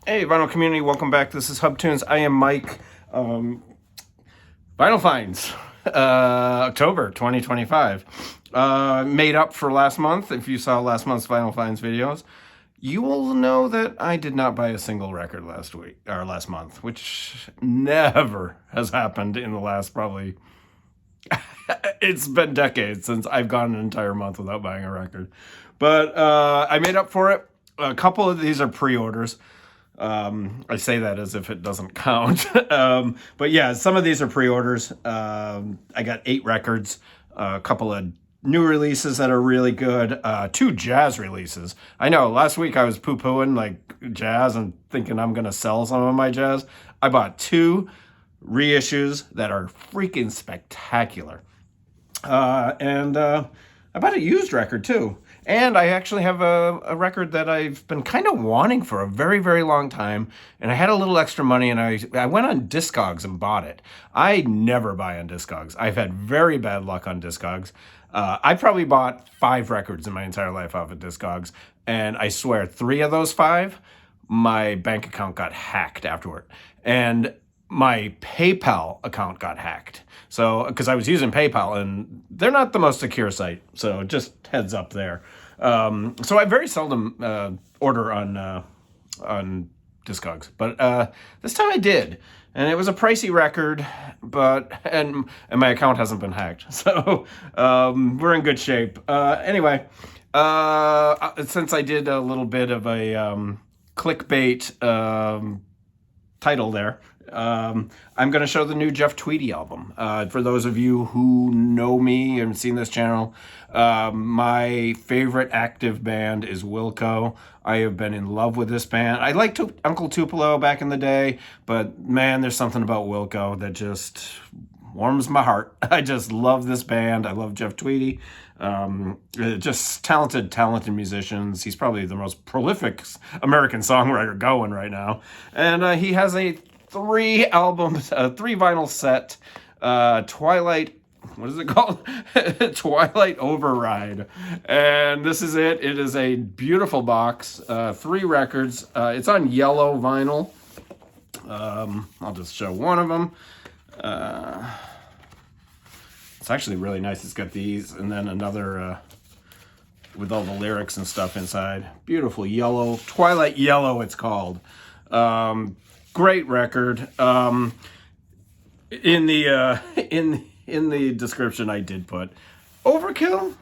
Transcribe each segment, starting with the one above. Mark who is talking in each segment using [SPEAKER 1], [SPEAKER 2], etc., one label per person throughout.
[SPEAKER 1] Hey, vinyl community, welcome back. This is Hub Tunes. I am Mike. Vinyl finds, October 2025. Made up for last month. If you saw last month's vinyl finds videos, you will know that I did not buy a single record last week or last month, which never has happened in the last probably. It's been decades since I've gone an entire month without buying a record, but I made up for it. A couple of these are pre-orders. I say that as if it doesn't count. But yeah, some of these are pre-orders. I got 8 records, a couple of new releases that are really good, 2 jazz releases. I know last week I was poo-pooing like jazz and thinking I'm going to sell some of my jazz. I bought 2 reissues that are freaking spectacular. And I bought a used record too. And I actually have a record that I've been kind of wanting for a very, very long time. And I had a little extra money and I went on Discogs and bought it. I never buy on Discogs. I've had very bad luck on Discogs. I probably bought 5 records in my entire life off of Discogs. And I swear 3 of those 5, my bank account got hacked afterward. And my PayPal account got hacked. So, because I was using PayPal and they're not the most secure site. So just heads up there. So I very seldom order on Discogs, but this time I did, and it was a pricey record, but and my account hasn't been hacked, so we're in good shape. Anyway, since I did a little bit of a clickbait title there. I'm going to show the new Jeff Tweedy album. For those of you who know me and seen this channel, my favorite active band is Wilco. I have been in love with this band. I liked Uncle Tupelo back in the day, but man, there's something about Wilco that just warms my heart. I just love this band. I love Jeff Tweedy. Just talented musicians. He's probably the most prolific American songwriter going right now. And he has a 3 vinyl set, Twighlight, what is it called? Twighlight Override. And this is it. It is a beautiful box, 3 records. It's on yellow vinyl. I'll just show one of them. It's actually really nice. It's got these and then another with all the lyrics and stuff inside. Beautiful yellow, Twilight Yellow it's called. Great record. In the description I did put Overkill,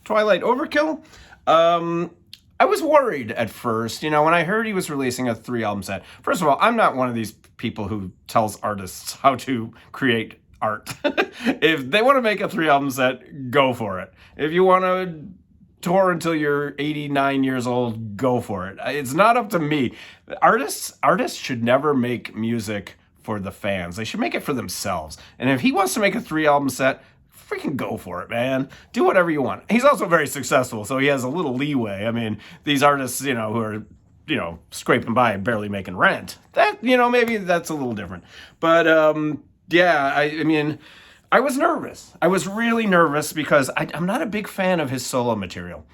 [SPEAKER 1] Twilight Overkill. I was worried at first, when I heard he was releasing a 3-album set. First of all, I'm not one of these people who tells artists how to create art. If they want to make a 3-album set, go for it. If you want to tour until you're 89 years old, go for it. It's not up to me. Artists should never make music for the fans. They should make it for themselves. And if he wants to make a 3-album set, freaking go for it, man. Do whatever you want. He's also very successful, so he has a little leeway. I mean, these artists, who are scraping by, barely making rent, that, maybe that's a little different. But yeah, I mean, I was nervous. I was really nervous because I'm not a big fan of his solo material.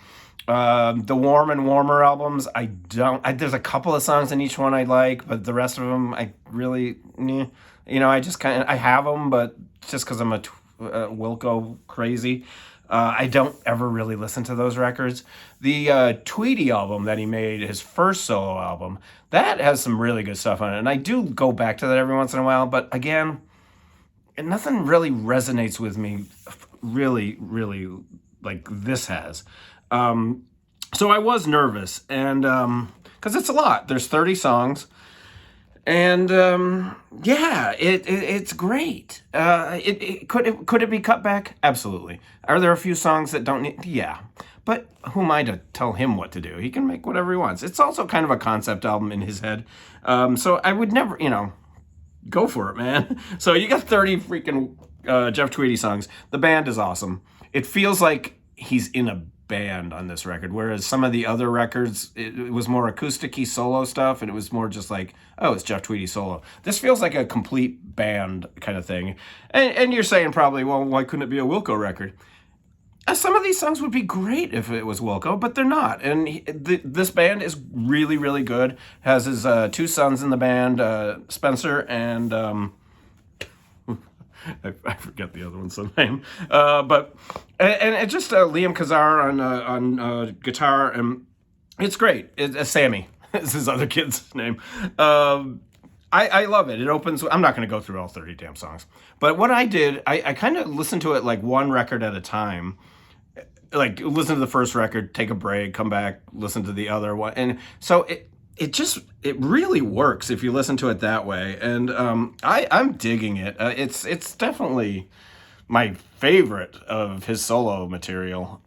[SPEAKER 1] The Warm and Warmer albums, there's a couple of songs in each one I like, but the rest of them, I really, I just I have them, but just because I'm a Wilco crazy, I don't ever really listen to those records. The Tweedy album that he made, his first solo album, that has some really good stuff on it, and I do go back to that every once in a while, but again, nothing really resonates with me really like this has. So I was nervous, and because it's a lot. There's 30 songs, and yeah, it's great. Could it be cut back? Absolutely. Are there a few songs that don't need? Yeah, but who am I to tell him what to do? He can make whatever he wants. It's also kind of a concept album in his head, so I would never, go for it, man. So you got 30 freaking Jeff Tweedy songs. The band is awesome. It feels like he's in a band on this record, whereas some of the other records, it was more acoustic-y solo stuff, and it was more just like, oh, it's Jeff Tweedy solo. This feels like a complete band kind of thing. And you're saying probably, well, why couldn't it be a Wilco record? Some of these songs would be great if it was Wilco, but they're not. And this band is really, really good. Has his two sons in the band, Spencer and I forget the other one's name. But and just Liam Kazar on guitar, and it's great. Sammy is his other kid's name. I love it. It opens. I'm not going to go through all 30 damn songs, but what I did, I kind of listened to it like one record at a time. Like listen to the first record, take a break, come back, listen to the other one, and so it really works if you listen to it that way. And I'm digging it. It's definitely my favorite of his solo material.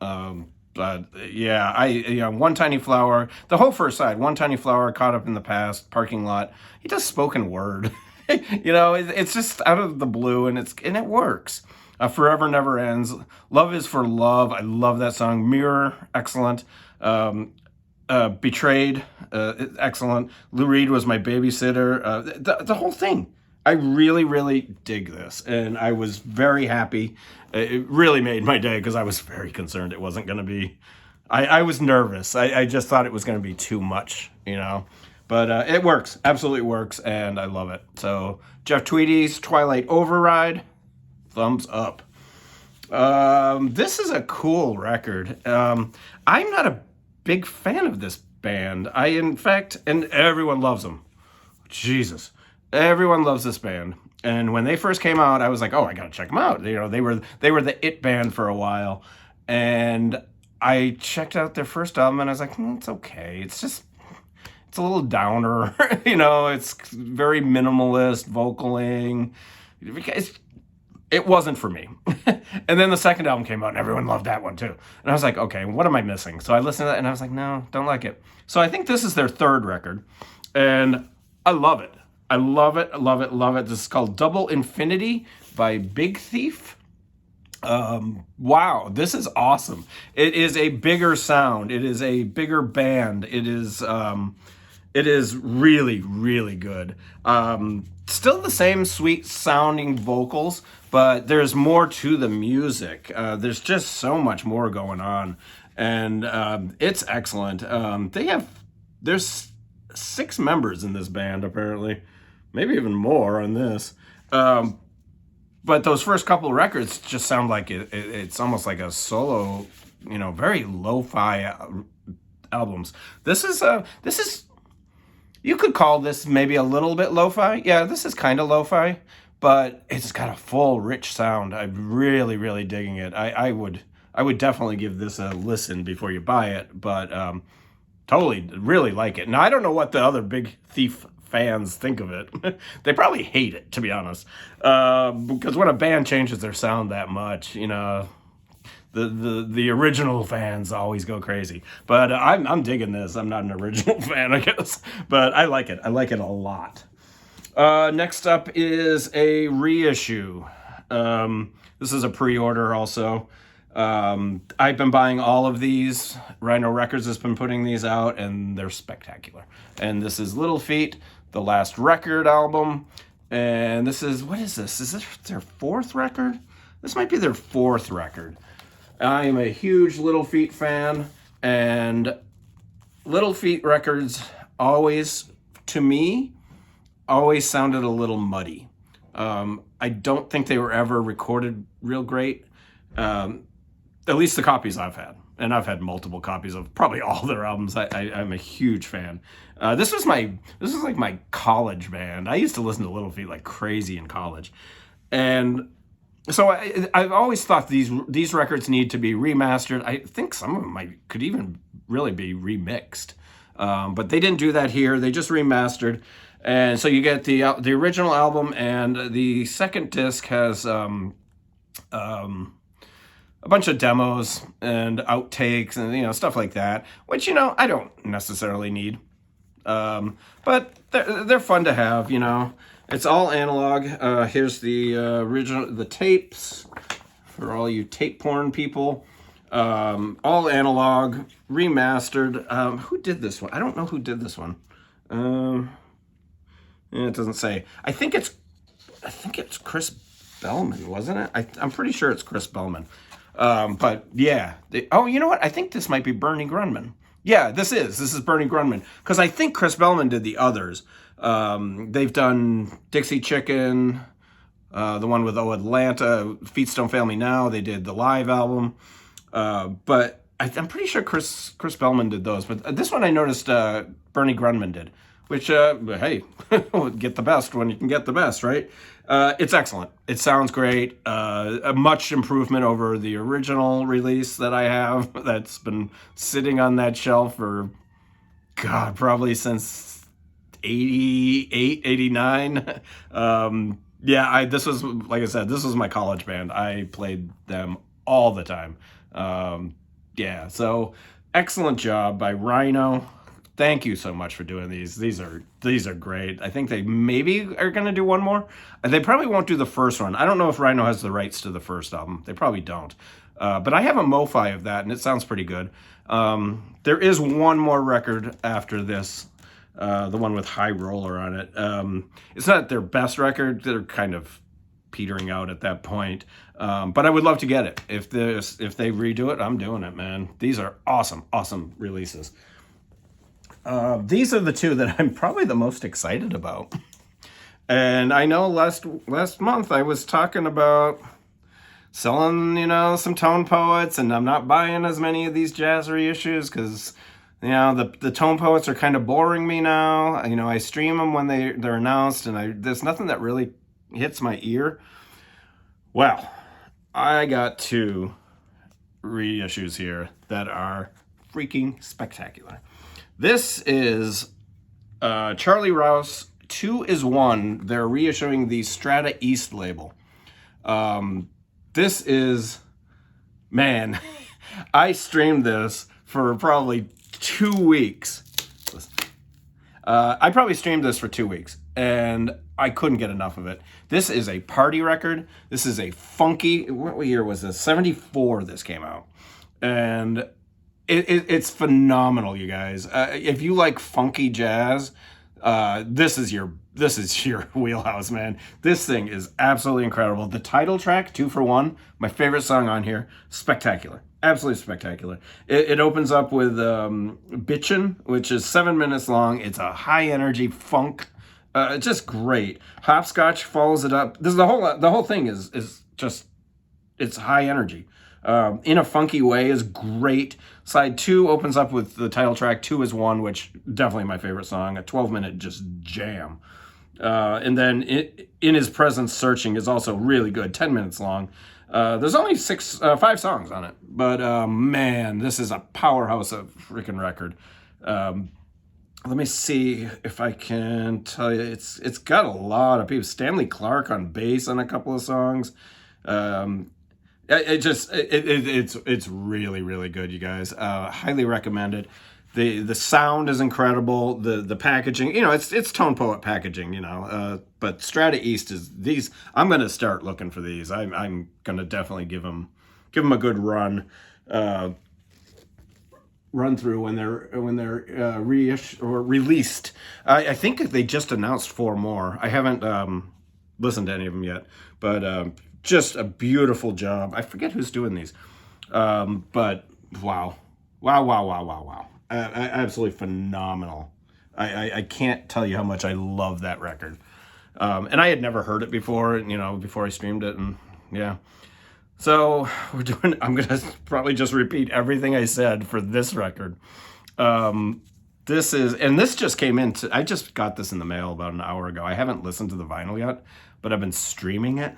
[SPEAKER 1] But yeah, One Tiny Flower, the whole first side, One Tiny Flower, Caught Up in the Past, Parking Lot. He does spoken word. It's just out of the blue, and it works. Forever Never Ends. Love Is for Love. I love that song. Mirror, excellent. Betrayed, excellent. Lou Reed Was My Babysitter. The whole thing. I really, really dig this, and I was very happy. It really made my day because I was very concerned it wasn't going to be. I was nervous. I just thought it was going to be too much, But it works. Absolutely works, and I love it. So Jeff Tweedy's Twighlight Override. Thumbs up. This is a cool record. I'm not a big fan of this band. In fact, and everyone loves them. Jesus. Everyone loves this band. And when they first came out, I was like, oh, I gotta check them out. They were the it band for a while. And I checked out their first album and I was like, it's okay. It's a little downer. It's very minimalist vocaling. It wasn't for me. And then the second album came out and everyone loved that one too. And I was like, okay, what am I missing? So I listened to that and I was like, no, don't like it. So I think this is their third record. And I love it. I love it, love it, love it. This is called Double Infinity by Big Thief. Wow, this is awesome. It is a bigger sound. It is a bigger band. It is really, really good. Still the same sweet sounding vocals, but there's more to the music. There's just so much more going on, and it's excellent. There's 6 members in this band apparently, maybe even more on this. But those first couple of records just sound like it's almost like a solo, very lo-fi albums. This is. You could call this maybe a little bit lo-fi. Yeah, this is kind of lo-fi, but it's got a full, rich sound. I'm really, really digging it. I would definitely give this a listen before you buy it, but totally, really like it. Now, I don't know what the other Big Thief fans think of it. They probably hate it, to be honest, because when a band changes their sound that much, the original fans always go crazy. But I'm digging this. I'm not an original fan, I guess, but I like it. I like it a lot. Next up is a reissue. This is a pre-order also. I've been buying all of these. Rhino Records has been putting these out, and they're spectacular. And this is Little Feat, the last record album. And this is, what is this? Is this their 4th record? This might be their 4th record. I am a huge Little Feat fan, and Little Feat records always, to me, always sounded a little muddy. I don't think they were ever recorded real great. At least the copies I've had, and I've had multiple copies of probably all their albums. I'm a huge fan. This was like my college band. I used to listen to Little Feat like crazy in college, and so I've always thought these records need to be remastered. I think some of them could even really be remixed, but they didn't do that here. They just remastered, and so you get the original album, and the second disc has a bunch of demos and outtakes and stuff like that, which I don't necessarily need, but they're fun to have. It's all analog. Here's the the tapes for all you tape porn people. All analog, remastered. Who did this one? I don't know who did this one. It doesn't say. I think it's Chris Bellman, wasn't it? I'm pretty sure it's Chris Bellman. But yeah. Oh, you know what? I think this might be Bernie Grundman. Yeah, this is Bernie Grundman. Because I think Chris Bellman did the others. They've done Dixie Chicken, the one with Atlanta, Feet Don't Fail Me Now. They did the live album. But I'm pretty sure Chris Bellman did those. But this one I noticed Bernie Grundman did. Which, hey, get the best when you can get the best, right? It's excellent. It sounds great. A much improvement over the original release that I have that's been sitting on that shelf for, God, probably since 88, 89. Yeah, this was, like I said, this was my college band. I played them all the time. Yeah, so excellent job by Rhino. Thank you so much for doing these. These are great. I think they maybe are going to do one more. They probably won't do the first one. I don't know if Rhino has the rights to the first album. They probably don't. But I have a MoFi of that, and it sounds pretty good. There is one more record after this, the one with High Roller on it. It's not their best record. They're kind of petering out at that point. But I would love to get it. If they redo it, I'm doing it, man. These are awesome releases. These are the two that I'm probably the most excited about. And I know last month I was talking about selling, some Tone Poets, and I'm not buying as many of these jazz reissues because, the Tone Poets are kind of boring me now. I stream them when they're announced, and there's nothing that really hits my ear. Well, I got two reissues here that are freaking spectacular. This is Charlie Rouse, 2 is 1. They're reissuing the Strata East label. This is, man, I streamed this for probably 2 weeks. I probably streamed this for 2 weeks, and I couldn't get enough of it. This is a party record. This is a funky, what year was this? 74 this came out. And it's phenomenal, you guys. If you like funky jazz, this is your wheelhouse, man. This thing is absolutely incredible. The title track, 2 for 1, my favorite song on here, spectacular, absolutely spectacular. It opens up with Bitchin', which is 7 minutes long. It's a high energy funk, just great. Hopscotch follows it up. This is the whole thing is just, it's high energy. In a Funky Way is great. Side 2 opens up with the title track, 2 is 1, which definitely my favorite song, a 12-minute just jam. And then In His Presence Searching is also really good, 10 minutes long. There's only 5 songs on it, but man, this is a powerhouse of freaking record. Let me see if I can tell you. It's got a lot of people. Stanley Clarke on bass on a couple of songs. It's really good, you guys. Highly recommend it. The sound is incredible. The packaging, it's Tone Poet packaging, but Strata East is these. I'm gonna start looking for these. I'm gonna definitely give them a good run through when they're released. I think they just announced 4 more. I haven't listened to any of them yet, but just a beautiful job. I forget who's doing these, but wow. Absolutely phenomenal. I can't tell you how much I love that record. And I had never heard it before, before I streamed it, and yeah. So I'm gonna probably just repeat everything I said for this record. This just came in. I just got this in the mail about an hour ago. I haven't listened to the vinyl yet, but I've been streaming it.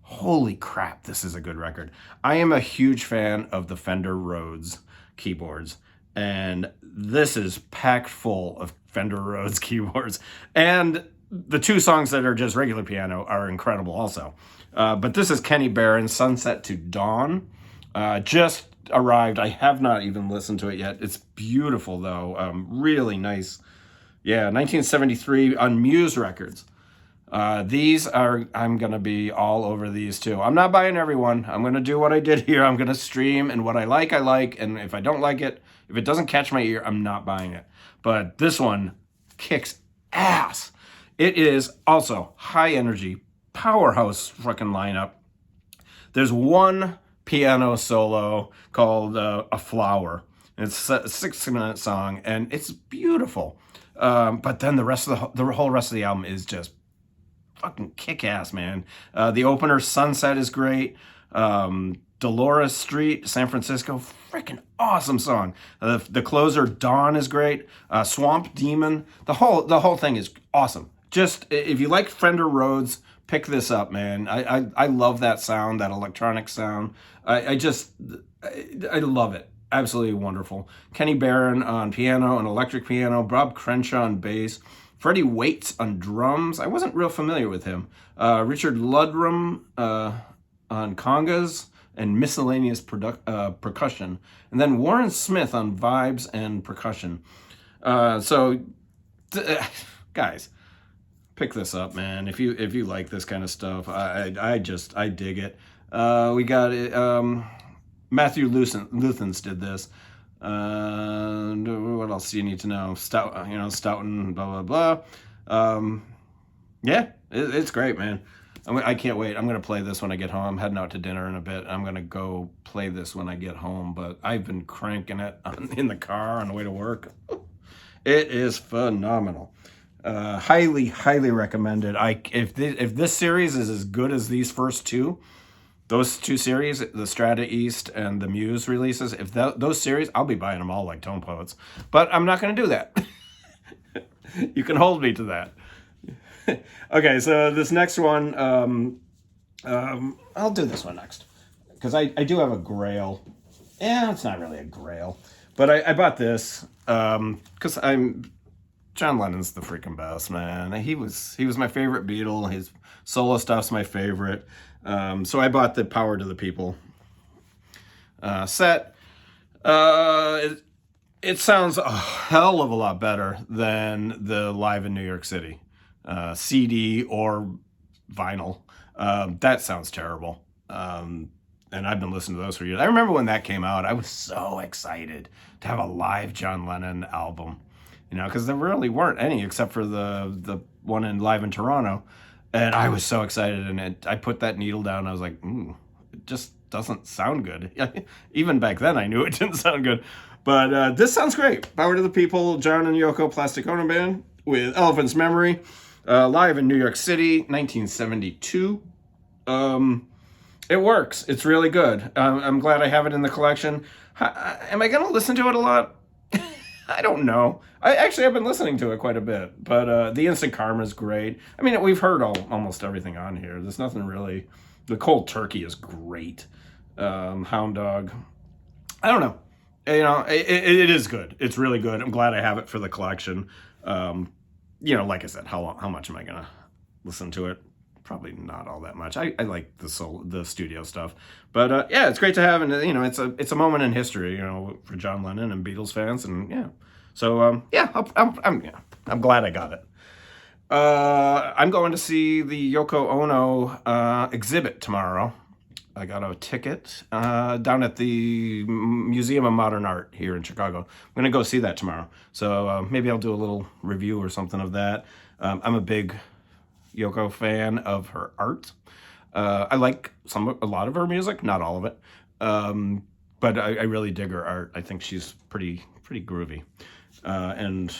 [SPEAKER 1] Holy crap, this is a good record. I am a huge fan of the Fender Rhodes keyboards, and this is packed full of Fender Rhodes keyboards. And the 2 songs that are just regular piano are incredible also. But this is Kenny Barron's Sunset to Dawn. Just arrived. I have not even listened to it yet. It's beautiful, though. Really nice. Yeah, 1973 on Muse Records. I'm going to be all over these too. I'm not buying every one. I'm going to do what I did here. I'm going to stream, and what I like. And if I don't like it, if it doesn't catch my ear, I'm not buying it. But this one kicks ass. It is also high energy, powerhouse fucking lineup. There's one piano solo called A Flower. It's a 6-minute song, and it's beautiful. But then the whole rest of the album is just fucking kick-ass, man. The opener, Sunset, is great. Dolores Street, San Francisco, freaking awesome song. The closer, Dawn, is great. Swamp Demon, the whole thing is awesome. Just, if you like Fender Rhodes, pick this up, man. I love that sound, that electronic sound. I love it. Absolutely wonderful. Kenny Barron on piano and electric piano, Bob Crenshaw on bass, Freddie Waits on drums. I wasn't real familiar with him. Richard Ludrum on congas and miscellaneous percussion. And then Warren Smith on vibes and percussion. Guys, pick this up, man. If you like this kind of stuff, I dig it. We got it. Matthew Luthens did this. What else do you need to know? Stoughton, blah blah blah. Yeah, it's great, man. I can't wait. I'm gonna play this when I get home. I'm heading out to dinner in a bit. I'm gonna go play this when I get home. But I've been cranking it in the car on the way to work. It is phenomenal. Highly recommended. If this series is as good as these first two. Those two series, the Strata East and the Muse releases, if those series, I'll be buying them all like Tone Poets. But I'm not going to do that. You can hold me to that. Okay, so this next one, I'll do this one next. Because I do have a Grail. It's not really a Grail. But I bought this because John Lennon's the freaking best, man. He was my favorite Beatle. His solo stuff's my favorite. So I bought the Power to the People set. It sounds a hell of a lot better than the Live in New York City CD or vinyl. That sounds terrible. And I've been listening to those for years. I remember when that came out, I was so excited to have a live John Lennon album, because there really weren't any except for the one in Live in Toronto. And I was so excited, and I put that needle down. I was like, it just doesn't sound good. Even back then, I knew it didn't sound good. But this sounds great. Power to the People, John and Yoko Plastic Ono Band with Elephant's Memory, live in New York City, 1972. It works. It's really good. I'm glad I have it in the collection. Am I going to listen to it a lot? I don't know. I've been listening to it quite a bit, but the Instant Karma is great. I mean, we've heard almost everything on here. There's nothing really. The Cold Turkey is great. Hound Dog. I don't know. It is good. It's really good. I'm glad I have it for the collection. Like I said, how much am I gonna listen to it? Probably not all that much. I like the studio stuff, but yeah, it's great to have, and it's a moment in history, for John Lennon and Beatles fans, and yeah. So yeah, I'm glad I got it. I'm going to see the Yoko Ono exhibit tomorrow. I got a ticket down at the Museum of Modern Art here in Chicago. I'm going to go see that tomorrow. So maybe I'll do a little review or something of that. I'm a big Yoko fan of her art. I like a lot of her music, not all of it. But I really dig her art. I think she's pretty groovy. And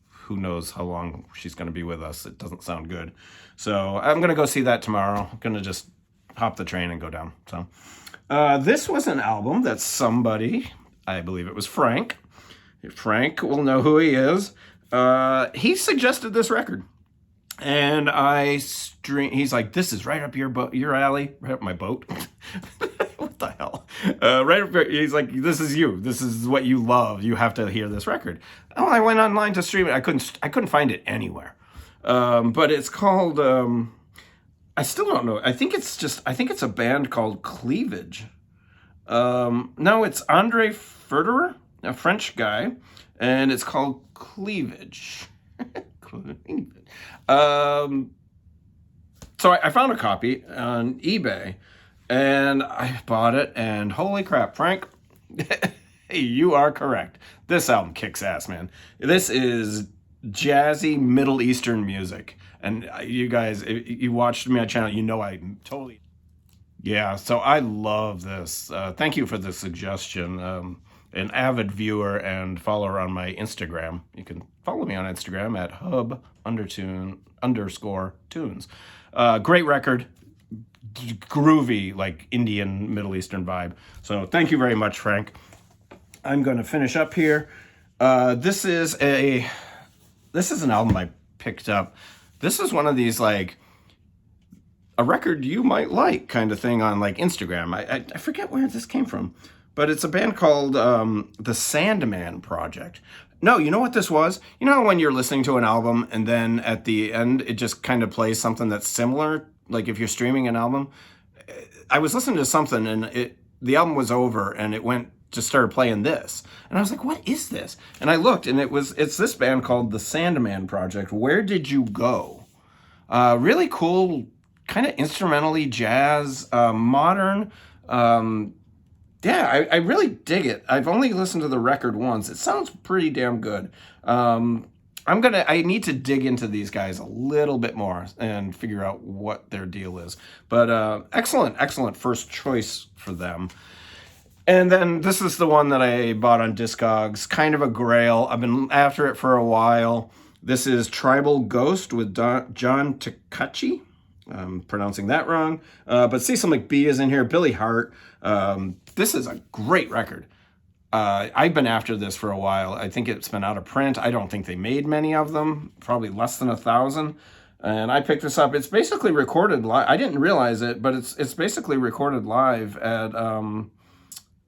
[SPEAKER 1] who knows how long she's going to be with us. It doesn't sound good. So I'm going to go see that tomorrow. I'm going to just hop the train and go down. So this was an album that somebody, I believe it was Frank. Frank will know who he is. He suggested this record. And he's like, this is right up your alley, right up my boat. What the hell? Right up here, he's like, this is you. This is what you love. You have to hear this record. Oh, I went online to stream it. I couldn't find it anywhere. But it's called, I still don't know. I think it's a band called Cleavage. No, it's Andre Federer, a French guy, and it's called Cleavage. So I found a copy on eBay, and I bought it, and holy crap, Frank, hey, you are correct. This album kicks ass, man. This is jazzy Middle Eastern music, and you guys, if you watched my channel, I totally... Yeah, so I love this. Thank you for the suggestion. An avid viewer and follower on my Instagram. You can follow me on Instagram at hub_tunes. Great record, groovy, like Indian Middle Eastern vibe. So thank you very much, Frank. I'm going to finish up here. This is an album I picked up. This is one of these like a record you might like kind of thing on like Instagram. I forget where this came from, but it's a band called the Sandman Project. No, you know what this was? You know when you're listening to an album and then at the end it just kind of plays something that's similar? Like if you're streaming an album, I was listening to something and the album was over and it just started playing this. And I was like, what is this? And I looked and it's this band called the Sandman Project. Where Did You Go? Really cool, kind of instrumentally jazz, modern. Yeah, I really dig it. I've only listened to the record once. It sounds pretty damn good. I need to dig into these guys a little bit more and figure out what their deal is. But excellent first choice for them. And then this is the one that I bought on Discogs, kind of a grail. I've been after it for a while. This is Tribal Ghost with John Takachi. I'm pronouncing that wrong. But Cecil McBee is in here, Billy Hart. This is a great record. I've been after this for a while. I think it's been out of print. I don't think they made many of them, probably less than 1,000. And I picked this up. It's basically recorded live. I didn't realize it, but it's basically recorded live at,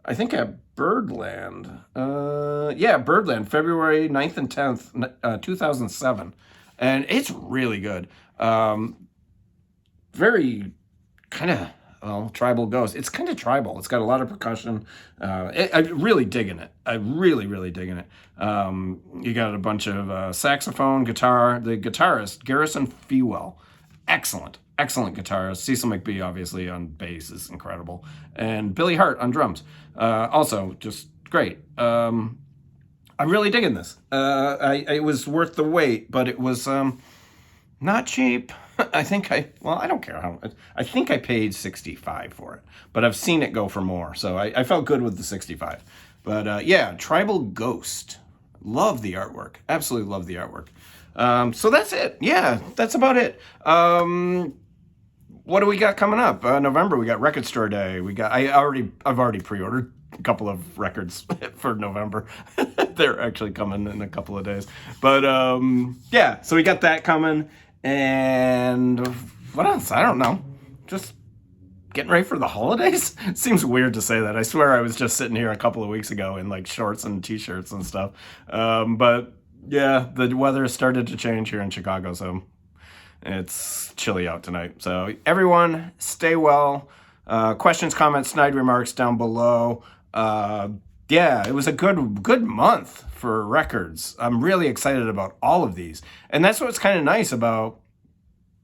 [SPEAKER 1] I think at Birdland. Birdland, February 9th and 10th, 2007. And it's really good. Very kind of, tribal ghost. It's kind of tribal. It's got a lot of percussion. I'm really digging it. I'm really digging it. You got a bunch of saxophone, guitar. The guitarist, Garrison Fewell. Excellent guitarist. Cecil McBee, obviously, on bass is incredible. And Billy Hart on drums. Also, just great. I'm really digging this. It was worth the wait, but it was not cheap. I don't care how. I think I paid $65 for it, but I've seen it go for more, so I felt good with the $65. But yeah, Tribal Ghost. Love the artwork. Absolutely love the artwork. So that's it. Yeah, that's about it. What do we got coming up? November, we got Record Store Day. I've already pre-ordered a couple of records for November. They're actually coming in a couple of days. But yeah, so we got that coming. And what else? I don't know. Just getting ready for the holidays? It seems weird to say that. I swear I was just sitting here a couple of weeks ago in like shorts and t-shirts and stuff. But yeah, the weather started to change here in Chicago, so it's chilly out tonight. So everyone, stay well. Questions, comments, snide remarks down below. Yeah, it was a good month for records. I'm really excited about all of these. And that's what's kind of nice about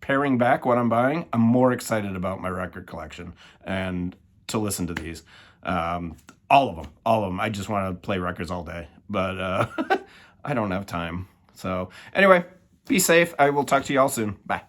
[SPEAKER 1] paring back what I'm buying. I'm more excited about my record collection and to listen to these. All of them. I just want to play records all day. But I don't have time. So anyway, be safe. I will talk to you all soon. Bye.